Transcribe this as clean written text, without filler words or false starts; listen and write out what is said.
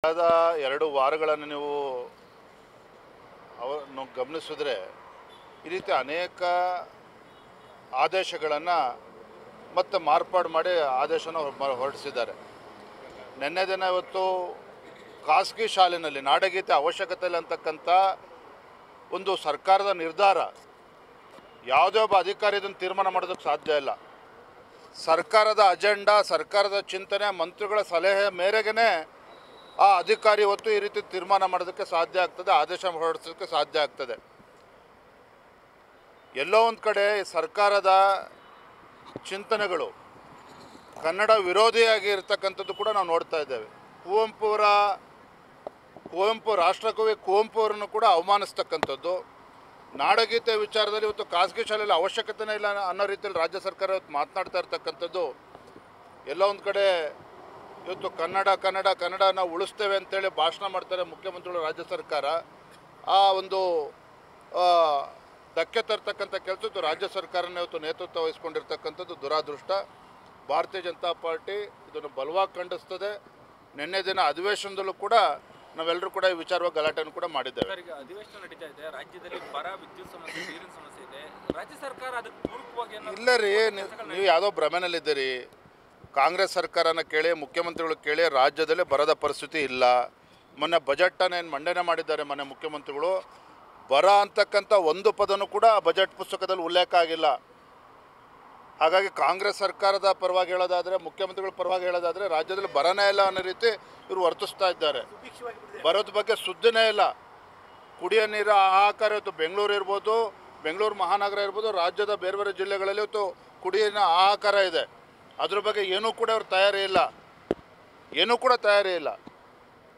ಕಳೆದ 2 ವಾರಗಳನ್ನು ನೀವು ಅವನ್ನು ಗಮನಿಸಿದ್ರೆ ಈ ರೀತಿ ಅನೇಕ ಆದೇಶಗಳನ್ನು ಮತ್ತೆ ಮಾರ್ಪಾಡು ಮಾಡಿ ಆದೇಶನ ಹೊರಡಿಸಿದ್ದಾರೆ. ನಿನ್ನೆ ದಿನ ಇವತ್ತು ಖಾಸಗಿ ಶಾಲೆಯಲ್ಲಿ ನಾಡಗೀತೆ ಅವಶ್ಯಕತೆ ಇಲ್ಲ ಅಂತಕ್ಕಂಥ ಒಂದು ಸರ್ಕಾರದ ನಿರ್ಧಾರ. ಯಾವುದೇ ಒಬ್ಬ ಅಧಿಕಾರಿ ಇದನ್ನು ತೀರ್ಮಾನ ಮಾಡೋದಕ್ಕೆ ಸಾಧ್ಯ ಇಲ್ಲ. ಸರ್ಕಾರದ ಅಜೆಂಡಾ, ಸರ್ಕಾರದ ಚಿಂತನೆ, ಮಂತ್ರಿಗಳ ಸಲಹೆ ಮೇರೆಗೆ ಆ ಅಧಿಕಾರಿ ಇವತ್ತು ಈ ರೀತಿ ತೀರ್ಮಾನ ಮಾಡೋದಕ್ಕೆ ಸಾಧ್ಯ ಆಗ್ತದೆ, ಆದೇಶ ಹೊರಡಿಸೋದಕ್ಕೆ ಸಾಧ್ಯ ಆಗ್ತದೆ. ಎಲ್ಲೋ ಒಂದು ಕಡೆ ಸರ್ಕಾರದ ಚಿಂತನೆಗಳು ಕನ್ನಡ ವಿರೋಧಿಯಾಗಿ ಇರ್ತಕ್ಕಂಥದ್ದು ಕೂಡ ನಾವು ನೋಡ್ತಾ ಇದ್ದೇವೆ. ಕುವೆಂಪು ರಾಷ್ಟ್ರಕವಿ ಕುವೆಂಪು ಅವರನ್ನು ಕೂಡ ಅವಮಾನಿಸ್ತಕ್ಕಂಥದ್ದು, ನಾಡಗೀತೆ ವಿಚಾರದಲ್ಲಿ ಇವತ್ತು ಖಾಸಗಿ ಶಾಲೆಯಲ್ಲಿ ಅವಶ್ಯಕತೆನೇ ಇಲ್ಲ ಅನ್ನೋ ರೀತಿಯಲ್ಲಿ ರಾಜ್ಯ ಸರ್ಕಾರ ಇವತ್ತು ಮಾತನಾಡ್ತಾ ಇರ್ತಕ್ಕಂಥದ್ದು. ಎಲ್ಲೋ ಒಂದು ಕಡೆ ಇವತ್ತು ಕನ್ನಡ ನಾವು ಉಳಿಸ್ತೇವೆ ಅಂತೇಳಿ ಭಾಷಣ ಮಾಡ್ತಾರೆ ಮುಖ್ಯಮಂತ್ರಿಗಳು, ರಾಜ್ಯ ಸರ್ಕಾರ. ಆ ಒಂದು ಧಕ್ಕೆ ತರ್ತಕ್ಕಂಥ ಕೆಲಸ ರಾಜ್ಯ ಸರ್ಕಾರನೇ ಇವತ್ತು ನೇತೃತ್ವ ವಹಿಸ್ಕೊಂಡಿರ್ತಕ್ಕಂಥದ್ದು ದುರಾದೃಷ್ಟ. ಭಾರತೀಯ ಜನತಾ ಪಾರ್ಟಿ ಇದನ್ನು ಬಲವಾಗಿ ಖಂಡಿಸ್ತದೆ. ನಿನ್ನೆ ದಿನ ಅಧಿವೇಶನದಲ್ಲೂ ಕೂಡ ನಾವೆಲ್ಲರೂ ಕೂಡ ಈ ವಿಚಾರವಾಗಿ ಗಲಾಟೆಯನ್ನು ಕೂಡ ಮಾಡಿದ್ದೇವೆ. ಅಧಿವೇಶನ ನಡೀತಾ ಇದೆ, ರಾಜ್ಯದಲ್ಲಿ ಬರ, ವಿದ್ಯುತ್ ಸಮಸ್ಯೆ, ನೀರಿನ ಸಮಸ್ಯೆ ಇದೆ. ರಾಜ್ಯ ಸರ್ಕಾರ ಅದಕ್ಕೆ ಪೂರಕವಾಗಿ ಇಲ್ಲ ರೀ, ನೀವು ಯಾವುದೋ ಭ್ರಮೆನಲ್ಲಿದ್ದೀರಿ. ಕಾಂಗ್ರೆಸ್ ಸರ್ಕಾರನ ಕೇಳಿ, ಮುಖ್ಯಮಂತ್ರಿಗಳು ಕೇಳಿ, ರಾಜ್ಯದಲ್ಲಿ ಬರದ ಪರಿಸ್ಥಿತಿ ಇಲ್ಲ. ಮೊನ್ನೆ ಬಜೆಟನ್ನು ಏನು ಮಂಡನೆ ಮಾಡಿದ್ದಾರೆ ಮೊನ್ನೆ ಮುಖ್ಯಮಂತ್ರಿಗಳು, ಬರ ಅಂತಕ್ಕಂಥ ಒಂದು ಪದನೂ ಕೂಡ ಬಜೆಟ್ ಪುಸ್ತಕದಲ್ಲಿ ಉಲ್ಲೇಖ ಆಗಿಲ್ಲ. ಹಾಗಾಗಿ ಕಾಂಗ್ರೆಸ್ ಸರ್ಕಾರದ ಪರವಾಗಿ ಹೇಳೋದಾದರೆ, ಮುಖ್ಯಮಂತ್ರಿಗಳ ಪರವಾಗಿ ಹೇಳೋದಾದರೆ ರಾಜ್ಯದಲ್ಲಿ ಬರನೇ ಇಲ್ಲ ಅನ್ನೋ ರೀತಿ ಇವರು ವರ್ತಿಸ್ತಾ ಇದ್ದಾರೆ. ಬರೋದ ಬಗ್ಗೆ ಸುದ್ದಿನೇ ಇಲ್ಲ. ಕುಡಿಯೋ ನೀರು ಹಾಹಾಕಾರ ಇವತ್ತು ಬೆಂಗಳೂರು ಇರ್ಬೋದು, ಬೆಂಗಳೂರು ಮಹಾನಗರ ಇರ್ಬೋದು, ರಾಜ್ಯದ ಬೇರೆ ಬೇರೆ ಜಿಲ್ಲೆಗಳಲ್ಲಿ ಇವತ್ತು ಕುಡಿಯೋ ಹಾಹಾಕಾರ ಇದೆ. ಅದ್ರ ಬಗ್ಗೆ ಏನೂ ಕೂಡ ಅವ್ರು ತಯಾರಿ ಇಲ್ಲ.